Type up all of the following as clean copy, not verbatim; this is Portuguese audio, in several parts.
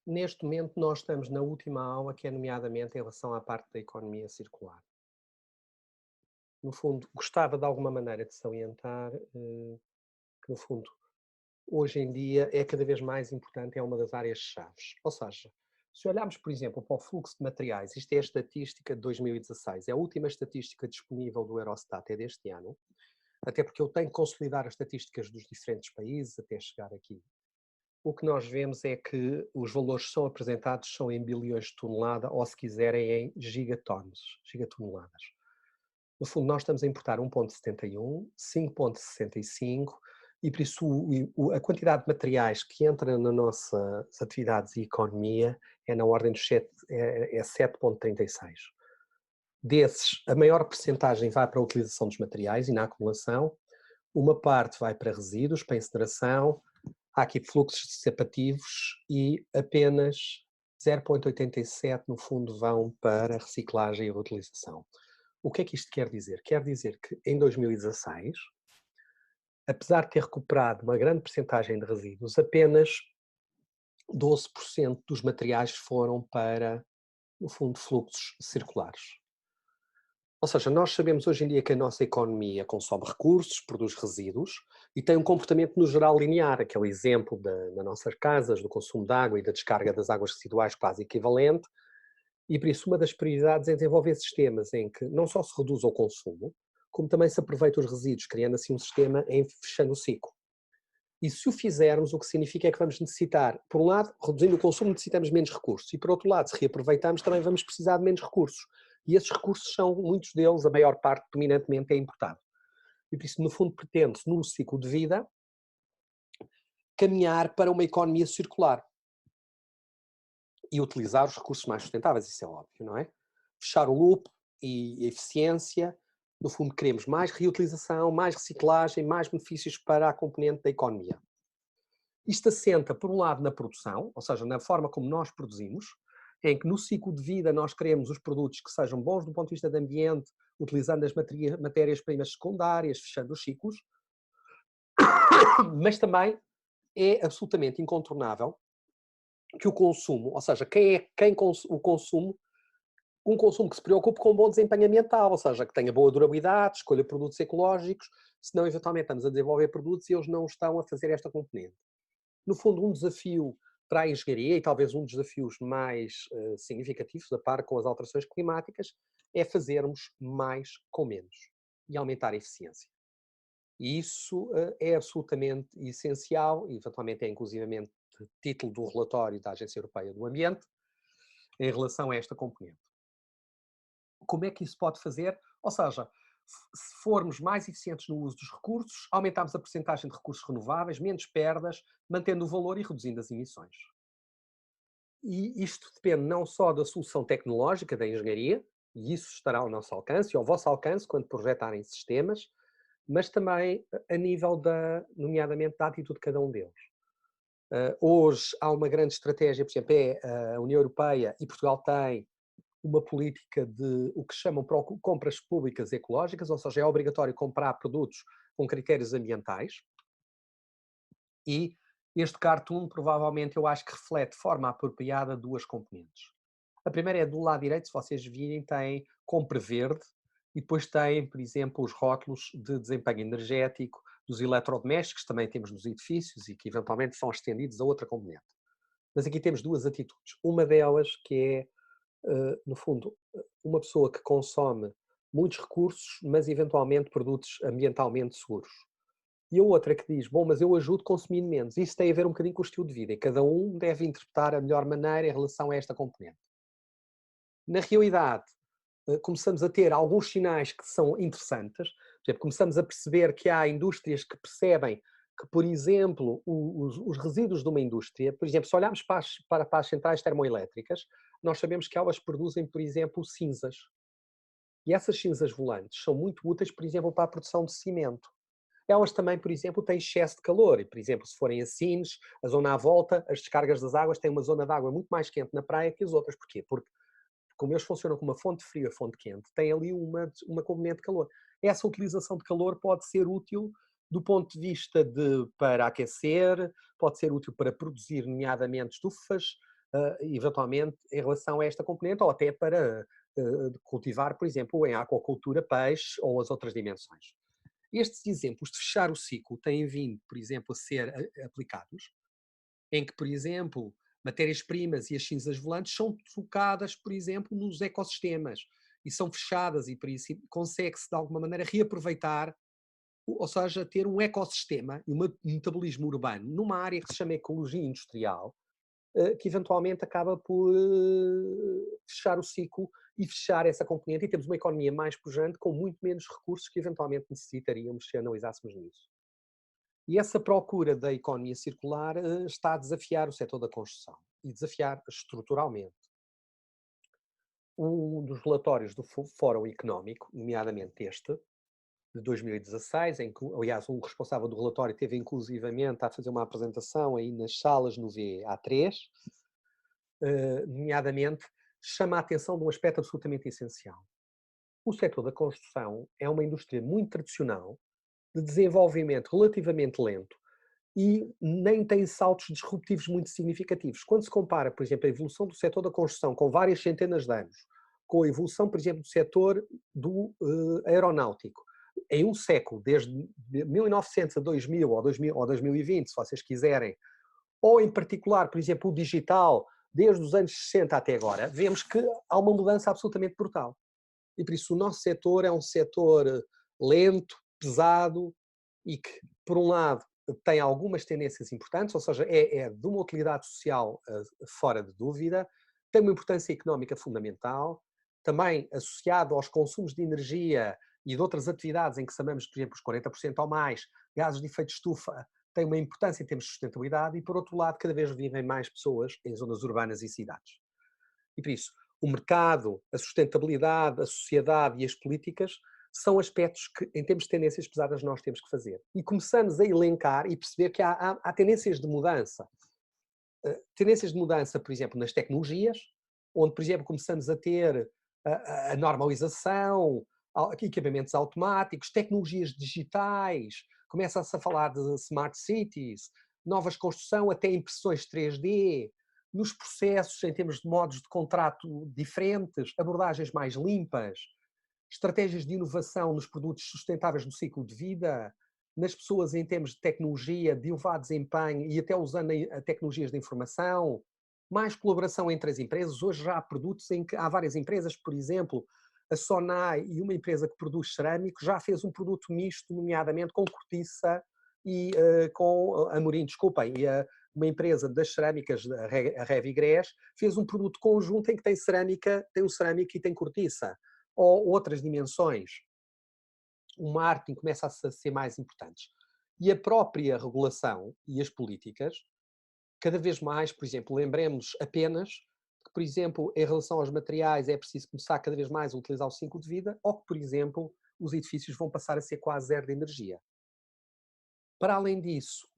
Neste momento nós estamos na última aula, que é nomeadamente em relação à parte da economia circular. No fundo, gostava de alguma maneira de salientar que, no fundo, hoje em dia é cada vez mais importante, é uma das áreas-chaves. Ou seja, se olharmos, por exemplo, para o fluxo de materiais, isto é a estatística de 2016, é a última estatística disponível do Eurostat, é deste ano, até porque eu tenho que consolidar as estatísticas dos diferentes países até chegar aqui. O que nós vemos é que os valores que são apresentados são em bilhões de tonelada, ou se quiserem em gigatoneladas. No fundo, nós estamos a importar 1,71, 5,65 e por isso a quantidade de materiais que entra nas nossas atividades e economia é na ordem dos 7,36. Desses, a maior percentagem vai para a utilização dos materiais e na acumulação, uma parte vai para resíduos, para incineração, há aqui fluxos dissipativos e apenas 0,87 no fundo vão para reciclagem e reutilização. O que é que isto quer dizer? Quer dizer que em 2016, apesar de ter recuperado uma grande percentagem de resíduos, apenas 12% dos materiais foram para, no fundo, fluxos circulares. Ou seja, nós sabemos hoje em dia que a nossa economia consome recursos, produz resíduos e tem um comportamento no geral linear, aquele exemplo das nossas casas, do consumo de água e da descarga das águas residuais quase equivalente, e por isso uma das prioridades é desenvolver sistemas em que não só se reduz o consumo, como também se aproveita os resíduos, criando assim um sistema em fechando o ciclo. E se o fizermos, o que significa é que vamos necessitar, por um lado, reduzindo o consumo, necessitamos menos recursos, e por outro lado, se reaproveitarmos, também vamos precisar de menos recursos. E esses recursos são, muitos deles, a maior parte, dominantemente, é importado. E por isso, no fundo, pretende-se, num ciclo de vida, caminhar para uma economia circular e utilizar os recursos mais sustentáveis, isso é óbvio, não é? Fechar o loop e a eficiência, no fundo, queremos mais reutilização, mais reciclagem, mais benefícios para a componente da economia. Isto assenta, por um lado, na produção, ou seja, na forma como nós produzimos, em que no ciclo de vida nós queremos os produtos que sejam bons do ponto de vista do ambiente, utilizando as matérias-primas secundárias, fechando os ciclos, mas também é absolutamente incontornável que o consumo, ou seja, o consumo, um consumo que se preocupe com um bom desempenho ambiental, ou seja, que tenha boa durabilidade, escolha produtos ecológicos, senão eventualmente estamos a desenvolver produtos e eles não estão a fazer esta componente. No fundo, um desafio para a engenharia, e talvez um dos desafios mais significativos, a par com as alterações climáticas, é fazermos mais com menos e aumentar a eficiência. E isso é absolutamente essencial, e eventualmente é inclusivamente título do relatório da Agência Europeia do Ambiente, em relação a esta componente. Como é que isso pode fazer? Ou seja, se formos mais eficientes no uso dos recursos, aumentamos a percentagem de recursos renováveis, menos perdas, mantendo o valor e reduzindo as emissões. E isto depende não só da solução tecnológica da engenharia, e isso estará ao nosso alcance e ao vosso alcance quando projetarem sistemas, mas também a nível nomeadamente, da atitude de cada um deles. Hoje há uma grande estratégia, por exemplo, é a União Europeia e Portugal tem uma política de o que chamam compras públicas ecológicas, ou seja, é obrigatório comprar produtos com critérios ambientais e este cartoon provavelmente eu acho que reflete de forma apropriada duas componentes. A primeira é do lado direito, se vocês virem, tem compra verde e depois tem, por exemplo, os rótulos de desempenho energético dos eletrodomésticos, também temos nos edifícios e que eventualmente são estendidos a outra componente. Mas aqui temos duas atitudes. Uma delas que é no fundo, uma pessoa que consome muitos recursos, mas eventualmente produtos ambientalmente seguros. E a outra que diz, bom, mas eu ajudo consumindo menos. Isso tem a ver um bocadinho com o estilo de vida e cada um deve interpretar a melhor maneira em relação a esta componente. Na realidade, começamos a ter alguns sinais que são interessantes. Por exemplo, começamos a perceber que há indústrias que percebem que, por exemplo, os resíduos de uma indústria, por exemplo, se olharmos para as centrais termoelétricas, nós sabemos que elas produzem, por exemplo, cinzas. E essas cinzas volantes são muito úteis, por exemplo, para a produção de cimento. Elas também, por exemplo, têm excesso de calor. E, por exemplo, se forem a Sines, a zona à volta, as descargas das águas têm uma zona de água muito mais quente na praia que as outras. Porquê? Porque como eles funcionam como uma fonte fria, fonte quente, tem ali uma componente de calor. Essa utilização de calor pode ser útil do ponto de vista para aquecer, pode ser útil para produzir, nomeadamente, estufas, eventualmente em relação a esta componente, ou até para cultivar, por exemplo, em aquacultura, peixe ou as outras dimensões. Estes exemplos de fechar o ciclo têm vindo, por exemplo, a ser aplicados, em que, por exemplo, matérias-primas e as cinzas volantes são trocadas, por exemplo, nos ecossistemas e são fechadas e por isso consegue-se de alguma maneira reaproveitar, ou seja, ter um ecossistema e um metabolismo urbano numa área que se chama ecologia industrial, que eventualmente acaba por fechar o ciclo e fechar essa componente e temos uma economia mais pujante com muito menos recursos que eventualmente necessitaríamos se analisássemos nisso. E essa procura da economia circular está a desafiar o setor da construção e desafiar estruturalmente. Um dos relatórios do Fórum Económico, nomeadamente este, de 2016, em que, aliás, o responsável do relatório teve inclusivamente a fazer uma apresentação aí nas salas no VA3, nomeadamente, chama a atenção de um aspecto absolutamente essencial. O setor da construção é uma indústria muito tradicional, de desenvolvimento relativamente lento e nem tem saltos disruptivos muito significativos. Quando se compara, por exemplo, a evolução do setor da construção com várias centenas de anos, com a evolução, por exemplo, do setor do aeronáutico, em um século, desde 1900 a 2000 ou 2020, se vocês quiserem, ou em particular, por exemplo, o digital, desde os anos 60 até agora, vemos que há uma mudança absolutamente brutal. E por isso o nosso setor é um setor lento, pesado e que, por um lado, tem algumas tendências importantes, ou seja, é de uma utilidade social fora de dúvida, tem uma importância económica fundamental, também associado aos consumos de energia e de outras atividades em que sabemos, por exemplo, os 40% ou mais gases de efeito de estufa têm uma importância em termos de sustentabilidade e, por outro lado, cada vez vivem mais pessoas em zonas urbanas e cidades. E por isso, o mercado, a sustentabilidade, a sociedade e as políticas são aspectos que, em termos de tendências pesadas, nós temos que fazer. E começamos a elencar e perceber que há tendências de mudança. Tendências de mudança, por exemplo, nas tecnologias, onde, por exemplo, começamos a ter a normalização, equipamentos automáticos, tecnologias digitais, começa-se a falar de smart cities, novas construção, até impressões 3D, nos processos, em termos de modos de contrato diferentes, abordagens mais limpas, estratégias de inovação nos produtos sustentáveis no ciclo de vida, nas pessoas em termos de tecnologia, de elevado desempenho e até usando tecnologias de informação, mais colaboração entre as empresas. Hoje já há produtos em que há várias empresas, por exemplo, a Sonai e uma empresa que produz cerâmico já fez um produto misto, nomeadamente com cortiça e com amorim, desculpem, e uma empresa das cerâmicas, a Revigrés, fez um produto conjunto em que tem cerâmica, tem o cerâmico e tem cortiça. Ou outras dimensões, o marketing começa a ser mais importantes. E a própria regulação e as políticas, cada vez mais, por exemplo, lembremos apenas que, por exemplo, em relação aos materiais é preciso começar cada vez mais a utilizar o ciclo de vida, ou que, por exemplo, os edifícios vão passar a ser quase zero de energia. Para além disso,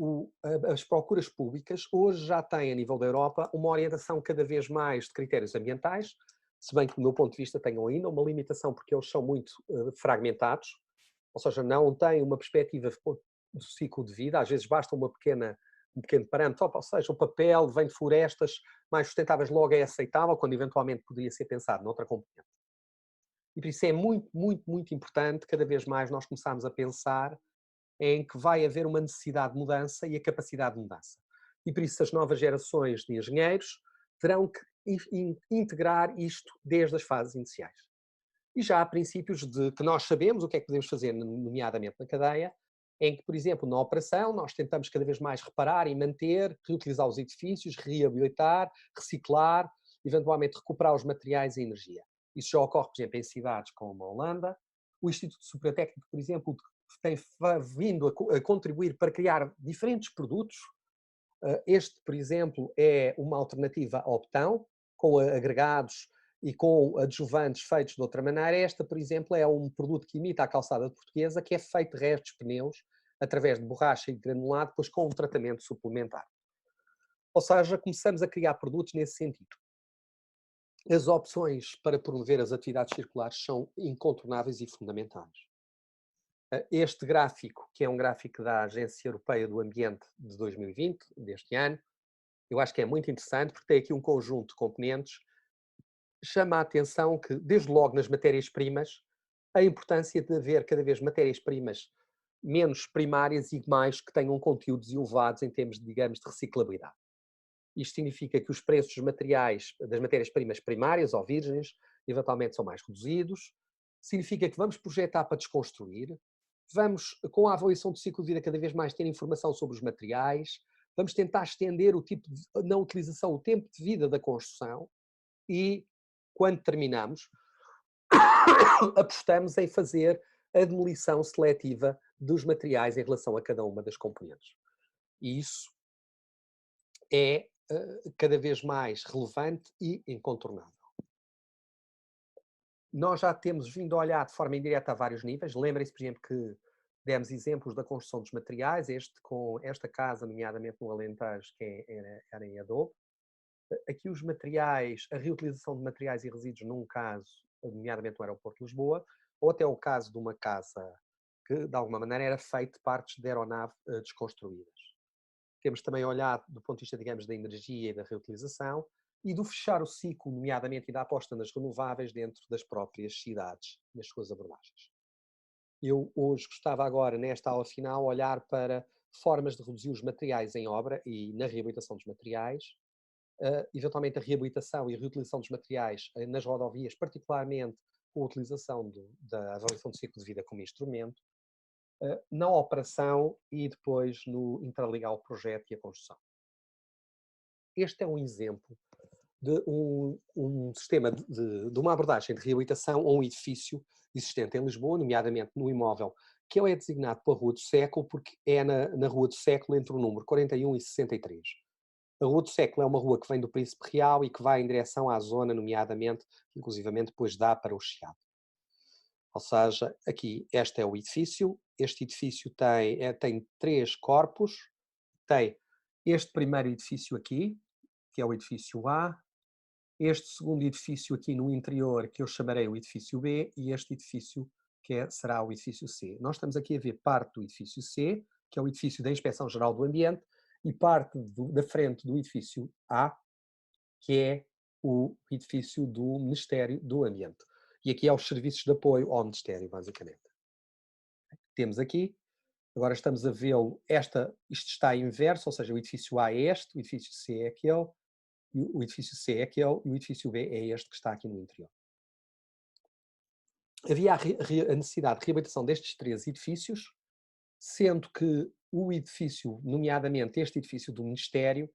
as procuras públicas hoje já têm, a nível da Europa, uma orientação cada vez mais de critérios ambientais, se bem que, do meu ponto de vista, tenham ainda uma limitação porque eles são muito fragmentados, ou seja, não têm uma perspectiva do ciclo de vida, às vezes basta um pequeno parâmetro, ou seja, o papel vem de florestas mais sustentáveis, logo é aceitável, quando eventualmente poderia ser pensado noutra componente. E por isso é muito, muito, muito importante, cada vez mais nós começarmos a pensar em que vai haver uma necessidade de mudança e a capacidade de mudança. E por isso as novas gerações de engenheiros terão que integrar isto desde as fases iniciais. E já há princípios de que nós sabemos o que é que podemos fazer, nomeadamente na cadeia, em que, por exemplo, na operação, nós tentamos cada vez mais reparar e manter, reutilizar os edifícios, reabilitar, reciclar, eventualmente recuperar os materiais e a energia. Isso já ocorre, por exemplo, em cidades como a Holanda. O Instituto Superior Técnico, por exemplo, tem vindo a contribuir para criar diferentes produtos. Este, por exemplo, é uma alternativa ao betão, com agregados e com adjuvantes feitos de outra maneira. Esta, por exemplo, é um produto que imita a calçada portuguesa, que é feito de restos de pneus, através de borracha e granulado, depois com um tratamento suplementar. Ou seja, começamos a criar produtos nesse sentido. As opções para promover as atividades circulares são incontornáveis e fundamentais. Este gráfico, que é um gráfico da Agência Europeia do Ambiente de 2020, deste ano, eu acho que é muito interessante porque tem aqui um conjunto de componentes. Chama a atenção que, desde logo nas matérias-primas, a importância de haver cada vez matérias-primas menos primárias e mais que tenham conteúdos elevados em termos, digamos, de reciclabilidade. Isto significa que os preços dos materiais, das matérias-primas primárias ou virgens, eventualmente são mais reduzidos. Significa que vamos projetar para desconstruir. Vamos, com a avaliação do ciclo de vida, cada vez mais ter informação sobre os materiais. Vamos tentar estender o tipo de, na utilização, o tempo de vida da construção. E, quando terminamos, apostamos em fazer a demolição seletiva dos materiais em relação a cada uma das componentes. E isso é cada vez mais relevante e incontornável. Nós já temos vindo a olhar de forma indireta a vários níveis. Lembrem-se, por exemplo, que demos exemplos da construção dos materiais, com esta casa, nomeadamente no Alentejo, que era em adobe. Aqui os materiais, a reutilização de materiais e resíduos num caso, nomeadamente no aeroporto de Lisboa, ou até o caso de uma casa que, de alguma maneira, era feita de partes de aeronave desconstruídas. Temos também olhado do ponto de vista, digamos, da energia e da reutilização e do fechar o ciclo, nomeadamente, e da aposta nas renováveis dentro das próprias cidades, nas suas abordagens. Eu hoje gostava agora, nesta aula final, olhar para formas de reduzir os materiais em obra e na reabilitação dos materiais, eventualmente a reabilitação e a reutilização dos materiais nas rodovias, particularmente com a utilização da avaliação do ciclo de vida como instrumento, na operação e depois no interligar o projeto e a construção. Este é um exemplo de um sistema de uma abordagem de reabilitação a um edifício existente em Lisboa, nomeadamente no imóvel que é designado pela Rua do Século, porque é na Rua do Século entre o número 41 e 63. A Rua do Século é uma rua que vem do Príncipe Real e que vai em direção à zona, nomeadamente, inclusivamente depois dá para o Chiado. Ou seja, aqui, este é o edifício. Este edifício tem 3 corpos. Tem este primeiro edifício aqui, que é o edifício A. Este segundo edifício aqui no interior, que eu chamarei o edifício B. E este edifício, será o edifício C. Nós estamos aqui a ver parte do edifício C, que é o edifício da Inspeção Geral do Ambiente, e parte da frente do edifício A, que é o edifício do Ministério do Ambiente. E aqui é os serviços de apoio ao Ministério, basicamente. Temos aqui, agora estamos a vê-lo, isto está inverso, ou seja, o edifício A é este, o edifício C é aquele, o edifício C é aquele, e o edifício B é este que está aqui no interior. Havia a necessidade de reabilitação destes 3 edifícios, sendo que o edifício, nomeadamente este edifício do Ministério,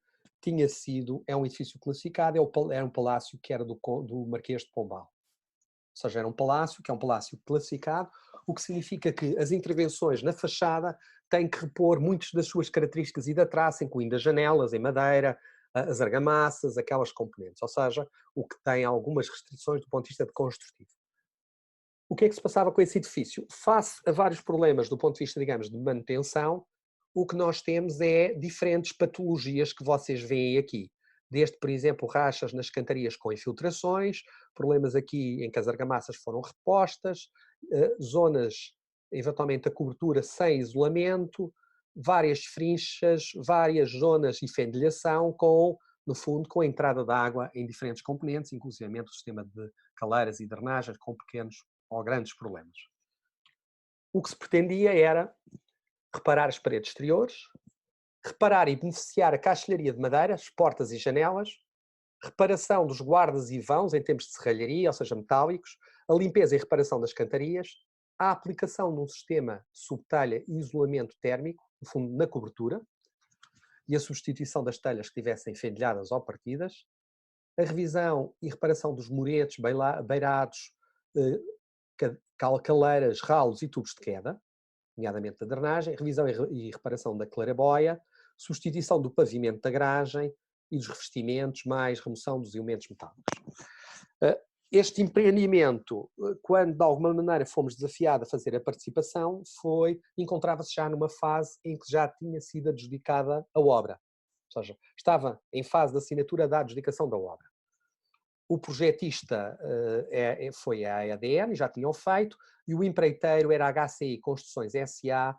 é um edifício classificado, era um palácio que era do Marquês de Pombal. Ou seja, era um palácio que é um palácio classificado, o que significa que as intervenções na fachada têm que repor muitas das suas características e da traça, incluindo as janelas em madeira, as argamassas, aquelas componentes. Ou seja, o que tem algumas restrições do ponto de vista de construtivo. O que é que se passava com esse edifício? Face a vários problemas do ponto de vista, digamos, de manutenção, o que nós temos é diferentes patologias que vocês veem aqui. Desde, por exemplo, rachas nas cantarias com infiltrações, problemas aqui em que as argamassas foram repostas, zonas, eventualmente a cobertura sem isolamento, várias frinchas, várias zonas de fendilhação no fundo, com a entrada de água em diferentes componentes, inclusive o sistema de caleiras e drenagens com pequenos ou grandes problemas. O que se pretendia era reparar as paredes exteriores, reparar e beneficiar a caixilharia de madeira, as portas e janelas, reparação dos guardas e vãos em termos de serralharia, ou seja, metálicos, a limpeza e reparação das cantarias, a aplicação de um sistema de subtelha e isolamento térmico, no fundo, na cobertura, e a substituição das telhas que estivessem fendilhadas ou partidas, a revisão e reparação dos muretes, beirados, caleiras, ralos e tubos de queda, nomeadamente da drenagem, revisão e reparação da claraboia, substituição do pavimento da garagem e dos revestimentos, mais remoção dos elementos metálicos. Este empreendimento, quando de alguma maneira fomos desafiados a fazer a participação, encontrava-se já numa fase em que já tinha sido adjudicada a obra. Ou seja, estava em fase de assinatura da adjudicação da obra. O projetista foi a ADN, já tinham feito, e o empreiteiro era a HCI Construções SA,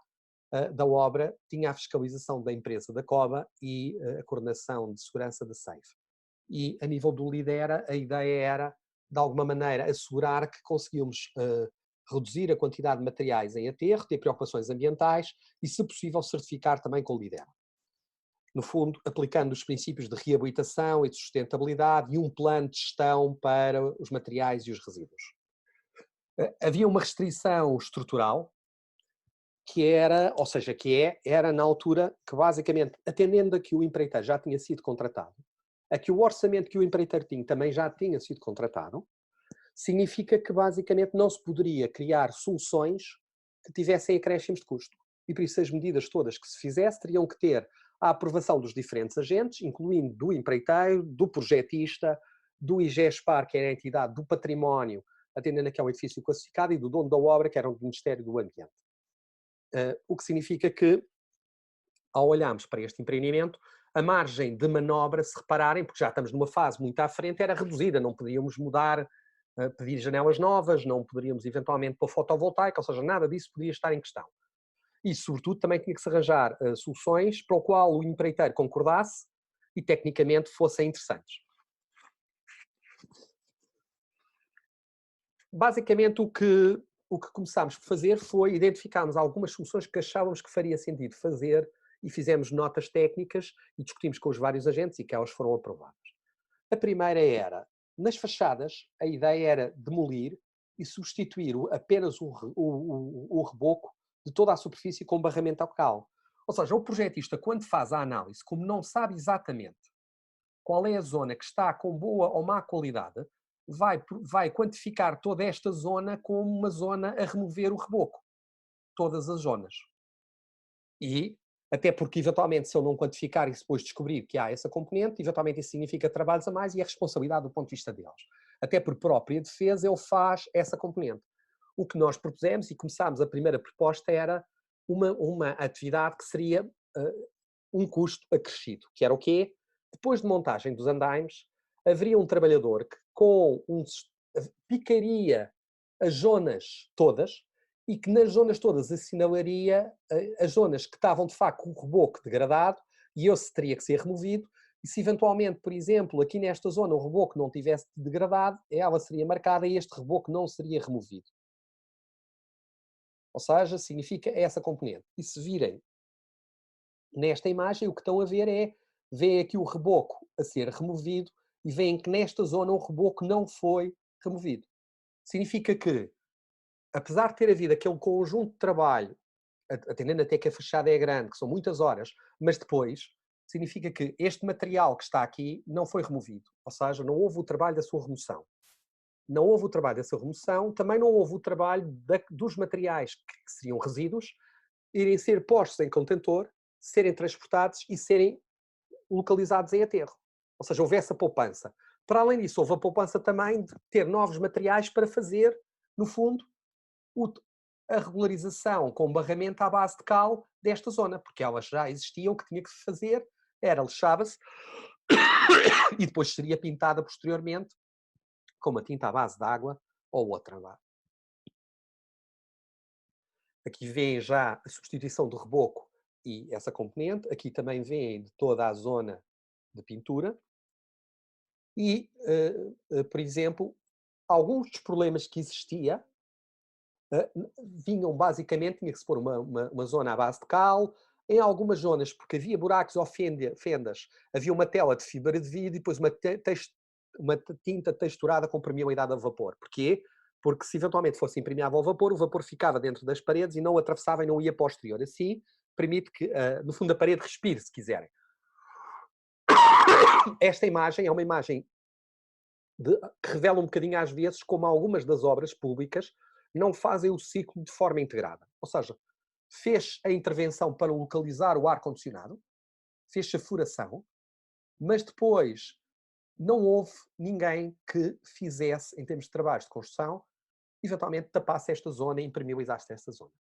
da obra tinha a fiscalização da empresa da COBA e a coordenação de segurança da SAFE. E a nível do Lidera, a ideia era, de alguma maneira, assegurar que conseguíamos reduzir a quantidade de materiais em aterro, ter preocupações ambientais e, se possível, certificar também com o Lidera. No fundo, aplicando os princípios de reabilitação e de sustentabilidade e um plano de gestão para os materiais e os resíduos. Havia uma restrição estrutural que era, ou seja, era na altura que basicamente, atendendo a que o empreiteiro já tinha sido contratado, a que o orçamento que o empreiteiro tinha também já tinha sido contratado, significa que basicamente não se poderia criar soluções que tivessem acréscimos de custo. E por isso as medidas todas que se fizesse teriam que ter a aprovação dos diferentes agentes, incluindo do empreiteiro, do projetista, do IGESPAR, que era a entidade do património, atendendo a que é um edifício classificado, e do dono da obra, que era o Ministério do Ambiente. O que significa que, ao olharmos para este empreendimento, a margem de manobra, se repararem, porque já estamos numa fase muito à frente, era reduzida, não podíamos mudar, pedir janelas novas, não poderíamos eventualmente pôr fotovoltaica, ou seja, nada disso podia estar em questão. E, sobretudo, também tinha que se arranjar soluções para o qual o empreiteiro concordasse e, tecnicamente, fossem interessantes. Basicamente, o que começámos a fazer foi identificarmos algumas soluções que achávamos que faria sentido fazer e fizemos notas técnicas e discutimos com os vários agentes e que elas foram aprovadas. A primeira era, nas fachadas, a ideia era demolir e substituir apenas o reboco de toda a superfície com barramento local. Ou seja, o projetista, quando faz a análise, como não sabe exatamente qual é a zona que está com boa ou má qualidade, vai quantificar toda esta zona como uma zona a remover o reboco. Todas as zonas. E, até porque, eventualmente, se eu não quantificar e depois descobrir que há essa componente, eventualmente isso significa trabalhos a mais e é responsabilidade do ponto de vista deles. Até por própria defesa, ele faz essa componente. O que nós propusemos e começámos, a primeira proposta era uma atividade que seria um custo acrescido, que era o quê? Depois de montagem dos andaimes, haveria um trabalhador que picaria as zonas todas e que nas zonas todas assinalaria as zonas que estavam de facto com o reboco degradado e esse teria que ser removido. E se eventualmente, por exemplo, aqui nesta zona o reboco não tivesse degradado, ela seria marcada e este reboco não seria removido. Ou seja, significa essa componente. E se virem nesta imagem, o que estão a ver veem aqui o reboco a ser removido e veem que nesta zona o reboco não foi removido. Significa que, apesar de ter havido aquele conjunto de trabalho, atendendo até que a fachada é grande, que são muitas horas, mas depois significa que este material que está aqui não foi removido. Ou seja, não houve o trabalho da sua remoção. Não houve o trabalho da sua remoção, também não houve o trabalho dos materiais que seriam resíduos irem ser postos em contentor, serem transportados e serem localizados em aterro. Ou seja, houve essa poupança. Para além disso, houve a poupança também de ter novos materiais para fazer, no fundo, a regularização com barramento à base de cal desta zona, porque elas já existiam, o que tinha que se fazer era lixava-se e depois seria pintada posteriormente com uma tinta à base de água ou outra. Aqui vêem já a substituição do reboco e essa componente. Aqui também vêem de toda a zona de pintura. E, por exemplo, alguns dos problemas que existia vinham basicamente, tinha que se pôr uma zona à base de cal, em algumas zonas, porque havia buracos ou fendas, havia uma tela de fibra de vidro e depois uma tinta texturada com permeabilidade a vapor. Porquê? Porque se eventualmente fosse impermeável ao vapor, o vapor ficava dentro das paredes e não atravessava e não ia para o exterior. Assim, permite que, no fundo, a parede respire, se quiserem. Esta imagem é uma imagem que revela um bocadinho às vezes como algumas das obras públicas não fazem o ciclo de forma integrada. Ou seja, fez a intervenção para localizar o ar-condicionado, fez a furação, mas depois não houve ninguém que fizesse, em termos de trabalhos de construção, eventualmente tapasse esta zona e impermeabilizasse esta zona.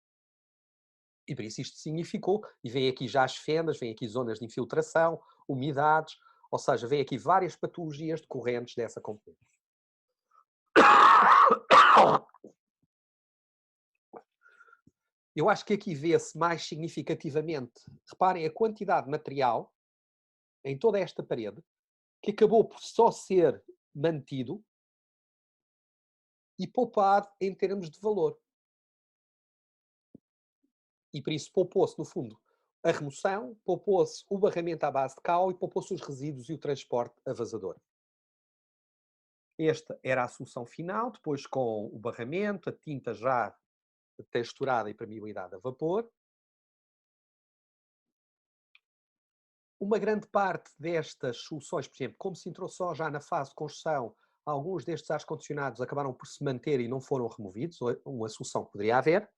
E por isso isto significou, e vem aqui já as fendas, vem aqui zonas de infiltração, umidades, ou seja, vem aqui várias patologias decorrentes dessa componente. Eu acho que aqui vê-se mais significativamente, reparem, a quantidade de material em toda esta parede, que acabou por só ser mantido e poupado em termos de valor. E por isso poupou-se, no fundo, a remoção, poupou-se o barramento à base de cal e poupou-se os resíduos e o transporte a vazador. Esta era a solução final, depois com o barramento, a tinta já texturada e permeabilidade a vapor. Uma grande parte destas soluções, por exemplo, como se entrou só já na fase de construção, alguns destes ar-condicionados acabaram por se manter e não foram removidos, uma solução que poderia haver.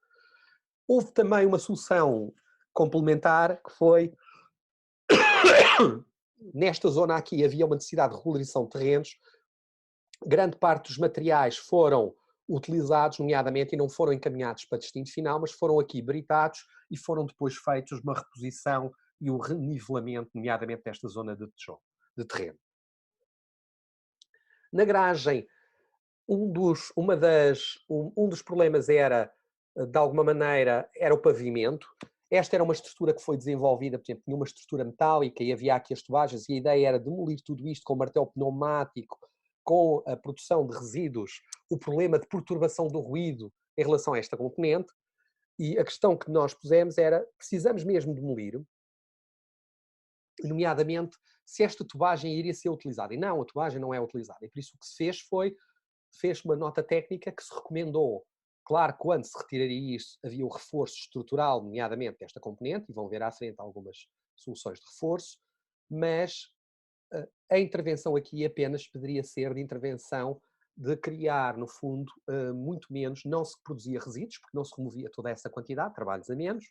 Houve também uma solução complementar que foi, nesta zona aqui havia uma necessidade de regularização de terrenos, grande parte dos materiais foram utilizados, nomeadamente, e não foram encaminhados para destino final, mas foram aqui britados e foram depois feitos uma reposição e o renivelamento, nomeadamente desta zona de tijolo, de terreno. Na garagem, um dos problemas era, de alguma maneira, era o pavimento. Esta era uma estrutura que foi desenvolvida, por exemplo, tinha uma estrutura metálica e havia aqui as tubagens, e a ideia era demolir tudo isto com martelo pneumático, com a produção de resíduos, o problema de perturbação do ruído em relação a esta componente, e a questão que nós pusemos era, precisamos mesmo demolir, nomeadamente, se esta tubagem iria ser utilizada. E não, a tubagem não é utilizada. E por isso o que se fez uma nota técnica que se recomendou. Claro, quando se retiraria isto, havia o reforço estrutural, nomeadamente desta componente, e vão ver à frente algumas soluções de reforço, mas a intervenção aqui apenas poderia ser de intervenção de criar, no fundo, muito menos, não se produzia resíduos, porque não se removia toda essa quantidade, trabalhos a menos,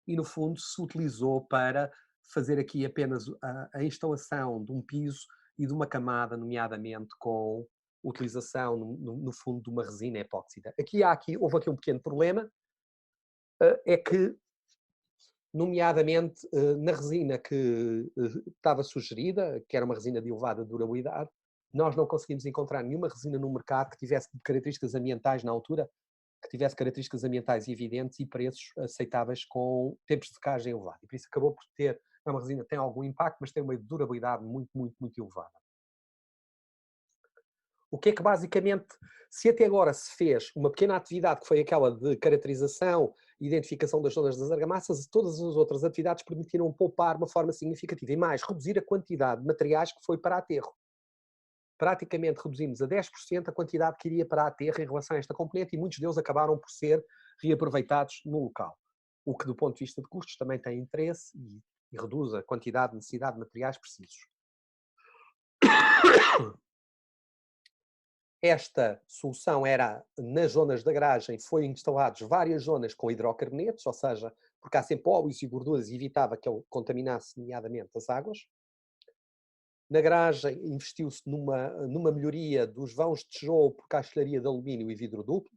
e no fundo se utilizou para fazer aqui apenas a instalação de um piso e de uma camada, nomeadamente com utilização, no fundo, de uma resina epóxida. Houve aqui um pequeno problema, é que, nomeadamente, na resina que estava sugerida, que era uma resina de elevada durabilidade, nós não conseguimos encontrar nenhuma resina no mercado que tivesse características ambientais na altura, que tivesse características ambientais evidentes e preços aceitáveis com tempos de secagem elevados. E por isso acabou por ter, é uma resina que tem algum impacto, mas tem uma durabilidade muito, muito, muito elevada. O que é que basicamente, se até agora se fez uma pequena atividade que foi aquela de caracterização e identificação das zonas das argamassas, todas as outras atividades permitiram poupar de uma forma significativa e mais, reduzir a quantidade de materiais que foi para aterro. Praticamente reduzimos a 10% a quantidade que iria para aterro em relação a esta componente e muitos deles acabaram por ser reaproveitados no local. O que, do ponto de vista de custos, também tem interesse e reduz a quantidade de necessidade de materiais precisos. Esta solução era, nas zonas da garagem, foi instaladas várias zonas com hidrocarbonetos, ou seja, porque há sempre óleos e gorduras e evitava que ele contaminasse, nomeadamente, as águas. Na garagem investiu-se numa melhoria dos vãos de tijolo por castelharia de alumínio e vidro duplo,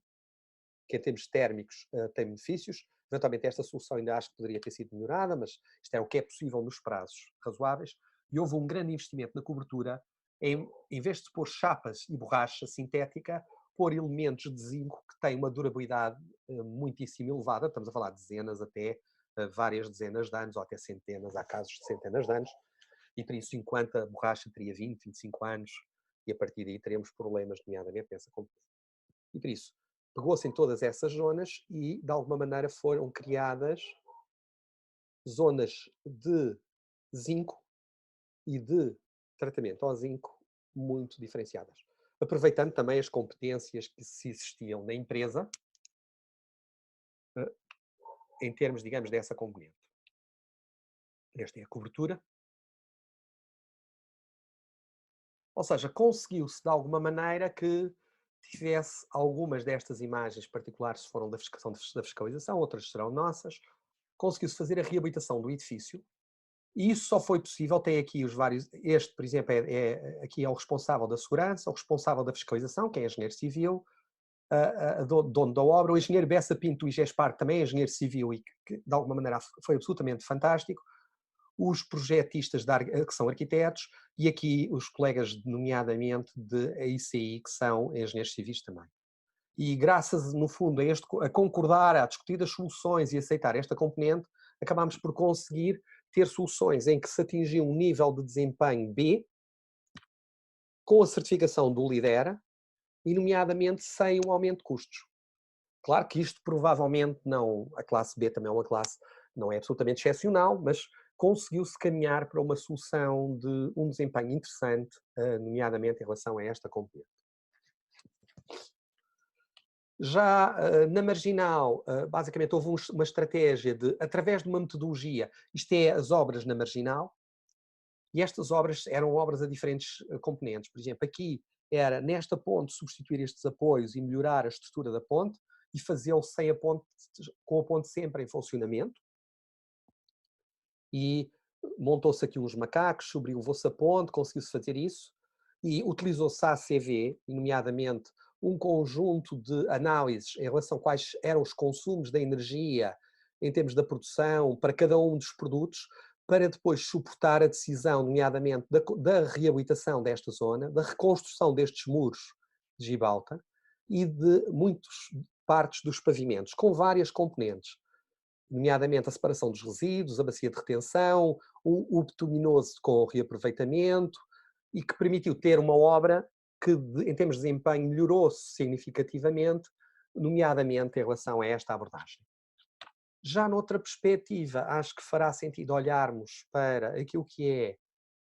que em termos térmicos tem benefícios. Eventualmente esta solução ainda acho que poderia ter sido melhorada, mas isto é o que é possível nos prazos razoáveis. E houve um grande investimento na cobertura, em vez de pôr chapas e borracha sintética, pôr elementos de zinco que têm uma durabilidade muitíssimo elevada, estamos a falar de dezenas até várias dezenas de anos, ou até centenas, há casos de centenas de anos, e por isso, enquanto a borracha teria 20, 25 anos, e a partir daí teremos problemas, nomeadamente nessa composição. E por isso, pegou-se em todas essas zonas e, de alguma maneira, foram criadas zonas de zinco e de tratamento ao zinco muito diferenciadas. Aproveitando também as competências que se existiam na empresa, em termos, digamos, dessa componente. Esta é a cobertura. Ou seja, conseguiu-se de alguma maneira que tivesse algumas destas imagens particulares, se foram da fiscalização, outras serão nossas, conseguiu-se fazer a reabilitação do edifício, e isso só foi possível, tem aqui os vários, este, por exemplo, aqui é o responsável da segurança, o responsável da fiscalização, que é engenheiro civil, dono da obra, o engenheiro Bessa Pinto do IGESPAR, que também é engenheiro civil e que, de alguma maneira, foi absolutamente fantástico, os projetistas que são arquitetos e aqui os colegas, nomeadamente, da ICI, que são engenheiros civis também. E graças, no fundo, a concordar, a discutir as soluções e aceitar esta componente, acabámos por conseguir ter soluções em que se atingiu um nível de desempenho B, com a certificação do Lidera, e nomeadamente sem um aumento de custos. Claro que isto provavelmente não, a classe B também é uma classe, não é absolutamente excepcional, mas conseguiu-se caminhar para uma solução de um desempenho interessante, nomeadamente em relação a esta componente. Já na marginal, basicamente houve uma estratégia de, através de uma metodologia, isto é as obras na marginal, e estas obras eram obras a diferentes componentes. Por exemplo, aqui era nesta ponte substituir estes apoios e melhorar a estrutura da ponte e fazê-lo sem a ponte, com a ponte sempre em funcionamento. E montou-se aqui uns macacos, sobreviveu-se a ponte, conseguiu-se fazer isso e utilizou-se a ACV, nomeadamente um conjunto de análises em relação a quais eram os consumos da energia em termos da produção para cada um dos produtos, para depois suportar a decisão, nomeadamente da reabilitação desta zona, da reconstrução destes muros de Gibraltar e de muitas partes dos pavimentos, com várias componentes, nomeadamente a separação dos resíduos, a bacia de retenção, o bituminoso com reaproveitamento, e que permitiu ter uma obra que, em termos de desempenho, melhorou-se significativamente, nomeadamente em relação a esta abordagem. Já noutra perspectiva, acho que fará sentido olharmos para aquilo que é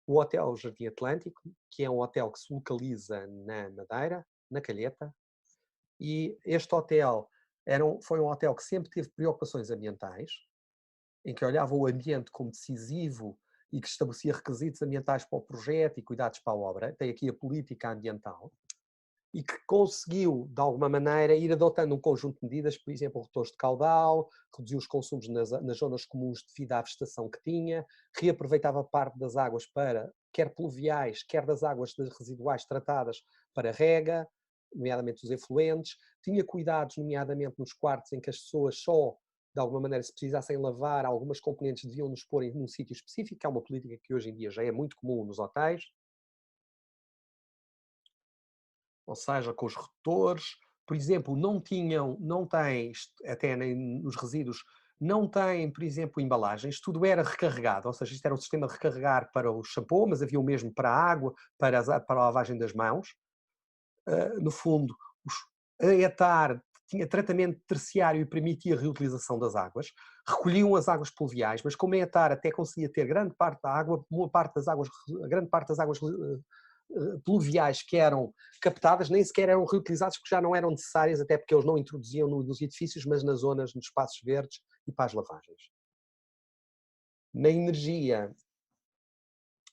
o Hotel Jardim Atlântico, que é um hotel que se localiza na Madeira, na Calheta, e este hotel foi um hotel que sempre teve preocupações ambientais, em que olhava o ambiente como decisivo e que estabelecia requisitos ambientais para o projeto e cuidados para a obra. Tem aqui a política ambiental, e que conseguiu, de alguma maneira, ir adotando um conjunto de medidas, por exemplo, o retorno de caudal, reduziu os consumos nas zonas comuns devido à vegetação que tinha, reaproveitava parte das águas para, quer pluviais, quer das águas residuais tratadas para rega, nomeadamente os efluentes, tinha cuidados, nomeadamente nos quartos em que as pessoas só, de alguma maneira, se precisassem lavar, algumas componentes deviam nos pôr num sítio específico, que é uma política que hoje em dia já é muito comum nos hotéis, ou seja, com os retores, por exemplo, não têm, até nem nos resíduos, não têm, por exemplo, embalagens, tudo era recarregado, ou seja, isto era um sistema de recarregar para o shampoo, mas havia o mesmo para a água, para a lavagem das mãos. No fundo, a ETAR tinha tratamento terciário e permitia a reutilização das águas, recolhiam as águas pluviais, mas como a ETAR até conseguia ter grande parte da água, grande parte das águas pluviais que eram captadas nem sequer eram reutilizadas porque já não eram necessárias, até porque eles não introduziam nos edifícios, mas nas zonas, nos espaços verdes e para as lavagens. Na energia,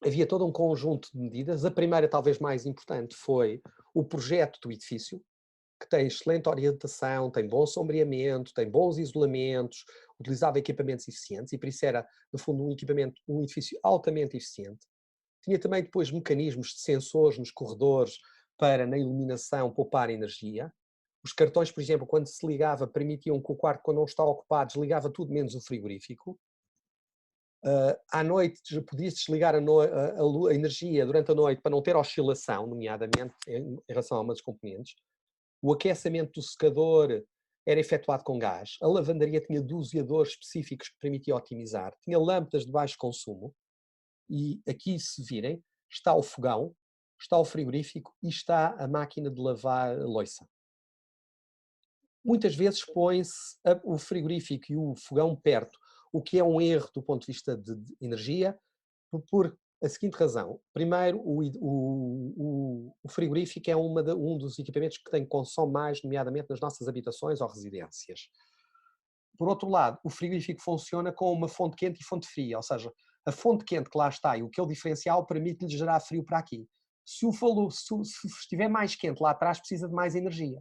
havia todo um conjunto de medidas. A primeira, talvez mais importante, foi o projeto do edifício, que tem excelente orientação, tem bom sombreamento, tem bons isolamentos, utilizava equipamentos eficientes e por isso era, no fundo, um edifício altamente eficiente. Tinha também depois mecanismos de sensores nos corredores para, na iluminação, poupar energia. Os cartões, por exemplo, quando se ligava, permitiam que o quarto, quando não está ocupado, desligava tudo menos o frigorífico. À noite, podia-se desligar a energia durante a noite para não ter oscilação, nomeadamente em relação a uma das componentes. O aquecimento do secador era efetuado com gás. A lavandaria tinha doseadores específicos que permitiam otimizar. Tinha lâmpadas de baixo consumo. E aqui, se virem, está o fogão, está o frigorífico e está a máquina de lavar a louça. Muitas vezes põe-se o frigorífico e o fogão perto, o que é um erro do ponto de vista de energia, por a seguinte razão. Primeiro, o frigorífico é um dos equipamentos que consome mais, nomeadamente nas nossas habitações ou residências. Por outro lado, o frigorífico funciona com uma fonte quente e fonte fria, ou seja, a fonte quente que lá está e aquele diferencial permite-lhe gerar frio para aqui. Se estiver mais quente lá atrás, precisa de mais energia.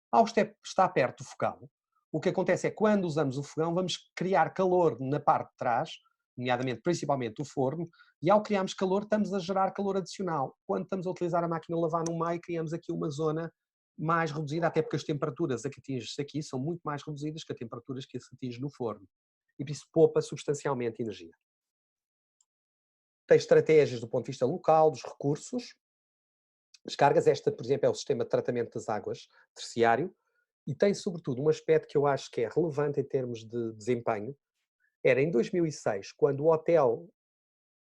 Ao estar perto do fogão, o que acontece é que quando usamos o fogão, vamos criar calor na parte de trás, nomeadamente, principalmente o forno, e ao criarmos calor, estamos a gerar calor adicional. Quando estamos a utilizar a máquina de lavar no meio, criamos aqui uma zona mais reduzida, até porque as temperaturas a que atinge-se aqui são muito mais reduzidas que as temperaturas que se atinge no forno. E por isso poupa substancialmente energia. Tem estratégias do ponto de vista local, dos recursos. Descargas, esta, por exemplo, é o sistema de tratamento das águas terciário, E tem, sobretudo, um aspecto que eu acho que é relevante em termos de desempenho. Era em 2006, quando o hotel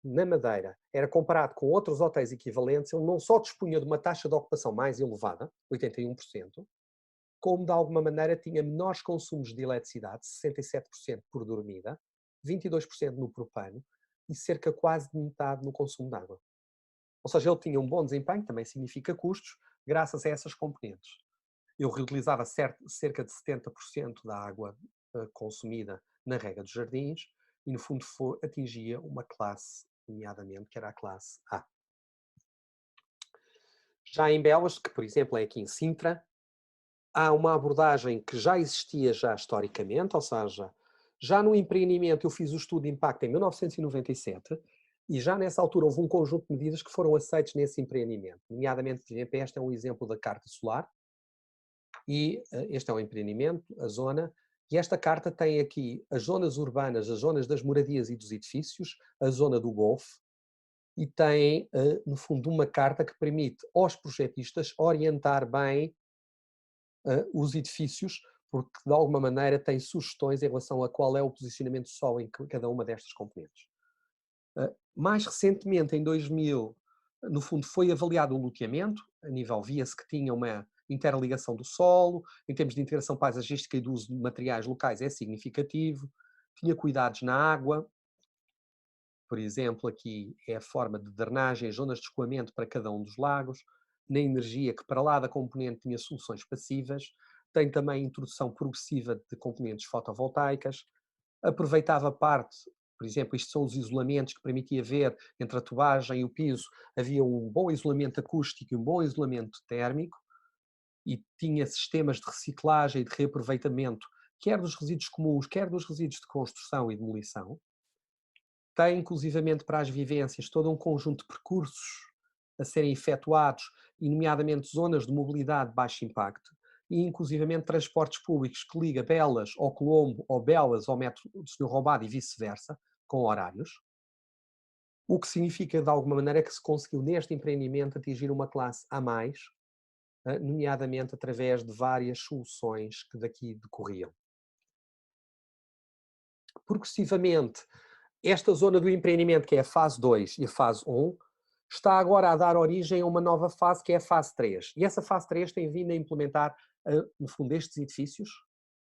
na Madeira era comparado com outros hotéis equivalentes, ele não só dispunha de uma taxa de ocupação mais elevada, 81%, como de alguma maneira tinha menores consumos de eletricidade, 67% por dormida, 22% no propano e cerca quase de metade no consumo de água. Ou seja, ele tinha um bom desempenho, também significa custos, graças a essas componentes. Eu reutilizava cerca de 70% da água consumida na rega dos jardins e, no fundo, atingia uma classe, nomeadamente, que era a classe A. Já em Belas, que por exemplo é aqui em Sintra, há uma abordagem que já existia já historicamente, ou seja, já no empreendimento eu fiz o estudo de impacto em 1997 e já nessa altura houve um conjunto de medidas que foram aceitas nesse empreendimento, nomeadamente, por exemplo, este é um exemplo da carta solar e este é um empreendimento, a zona, e esta carta tem aqui as zonas urbanas, as zonas das moradias e dos edifícios, a zona do Golfo, e tem, no fundo, uma carta que permite aos projetistas orientar bem os edifícios, porque de alguma maneira tem sugestões em relação a qual é o posicionamento sol em cada uma destas componentes. Mais recentemente, em 2000, no fundo, foi avaliado o loteamento, a nível via-se que tinha uma interligação do solo, em termos de integração paisagística e do uso de materiais locais é significativo, tinha cuidados na água, por exemplo, aqui é a forma de drenagem, zonas de escoamento para cada um dos lagos, na energia, que para lá da componente tinha soluções passivas, tem também introdução progressiva de componentes fotovoltaicas, aproveitava parte, por exemplo, isto são os isolamentos que permitia ver entre a tubagem e o piso, havia um bom isolamento acústico e um bom isolamento térmico, e tinha sistemas de reciclagem e de reaproveitamento, quer dos resíduos comuns, quer dos resíduos de construção e demolição. Tem, inclusivamente, para as vivências, todo um conjunto de percursos a serem efetuados, e nomeadamente zonas de mobilidade de baixo impacto, e inclusivamente transportes públicos que liga Belas ao Colombo ou Belas ao metro do Senhor Roubado e vice-versa, com horários. O que significa, de alguma maneira, que se conseguiu neste empreendimento atingir uma classe a mais, nomeadamente através de várias soluções que daqui decorriam. Progressivamente, esta zona do empreendimento, que é a fase 2 e a fase 1, está agora a dar origem a uma nova fase, que é a fase 3. E essa fase 3 tem vindo a implementar, no fundo, estes edifícios,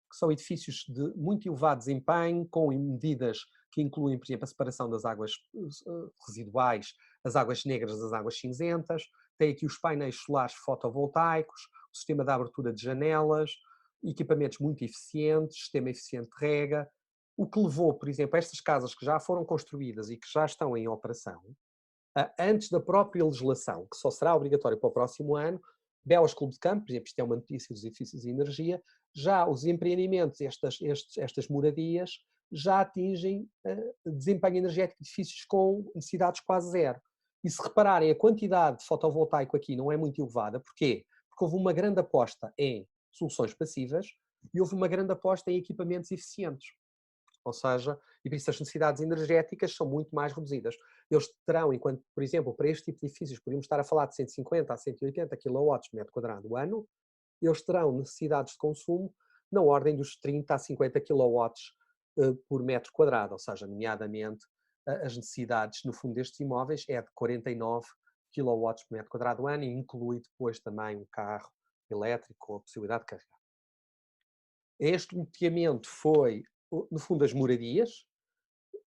que são edifícios de muito elevado desempenho, com medidas que incluem, por exemplo, a separação das águas residuais, as águas negras das águas cinzentas, tem aqui os painéis solares fotovoltaicos, o sistema de abertura de janelas, equipamentos muito eficientes, sistema eficiente de rega, o que levou, por exemplo, a estas casas que já foram construídas e que já estão em operação, antes da própria legislação, que só será obrigatória para o próximo ano, Belas Clube de Campo, por exemplo, isto é uma notícia dos edifícios de energia, já os empreendimentos, estas moradias, já atingem desempenho energético de edifícios com necessidades quase zero. E se repararem, a quantidade de fotovoltaico aqui não é muito elevada. Porquê? Porque houve uma grande aposta em soluções passivas e houve uma grande aposta em equipamentos eficientes. Ou seja, e por isso as necessidades energéticas são muito mais reduzidas. Eles terão, enquanto, por exemplo, para este tipo de edifícios, podemos estar a falar de 150 a 180 kW por metro quadrado ano, eles terão necessidades de consumo na ordem dos 30 a 50 kW por metro quadrado, ou seja, nomeadamente as necessidades, no fundo, destes imóveis é de 49 kW por metro quadrado ano e inclui depois também um carro elétrico com a possibilidade de carregar. Este loteamento foi, no fundo, as moradias.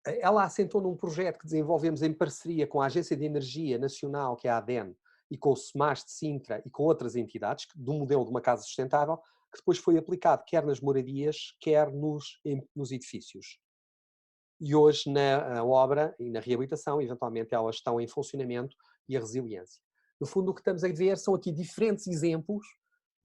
Ela assentou num projeto que desenvolvemos em parceria com a Agência de Energia Nacional, que é a ADEN, e com o SEMAS de Sintra e com outras entidades, do modelo de uma casa sustentável, que depois foi aplicado quer nas moradias, quer nos edifícios. E hoje, na obra e na reabilitação, eventualmente elas estão em funcionamento e a resiliência. No fundo, o que estamos a ver são aqui diferentes exemplos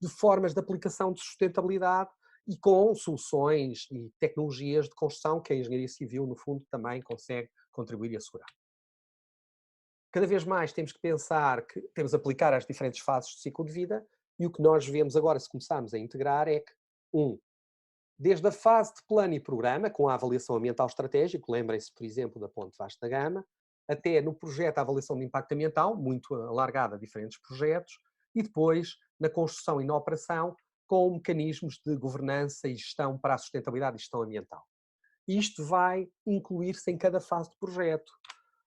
de formas de aplicação de sustentabilidade e com soluções e tecnologias de construção que a engenharia civil, no fundo, também consegue contribuir e assegurar. Cada vez mais temos que pensar que temos de aplicar às diferentes fases do ciclo de vida e o que nós vemos agora, se começarmos a integrar, é que, desde a fase de plano e programa, com a avaliação ambiental estratégica, lembrem-se, por exemplo, da Ponte Vasco da Gama, até no projeto a avaliação de impacto ambiental, muito alargada a diferentes projetos, e depois na construção e na operação, com mecanismos de governança e gestão para a sustentabilidade e gestão ambiental. E isto vai incluir-se em cada fase do projeto.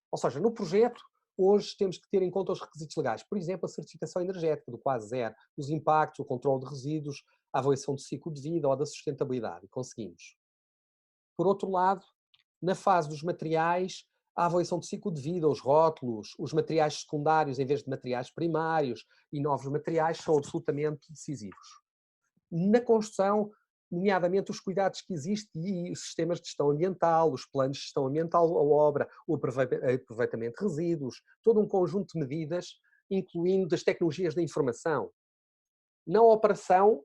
Ou seja, no projeto, hoje temos que ter em conta os requisitos legais. Por exemplo, a certificação energética do quase zero, os impactos, o controle de resíduos, a avaliação do ciclo de vida ou da sustentabilidade. E conseguimos. Por outro lado, na fase dos materiais, a avaliação do ciclo de vida, os rótulos, os materiais secundários em vez de materiais primários e novos materiais são absolutamente decisivos. Na construção, nomeadamente os cuidados que existem e os sistemas de gestão ambiental, os planos de gestão ambiental da obra, o aproveitamento de resíduos, todo um conjunto de medidas, incluindo as tecnologias da informação. Na operação,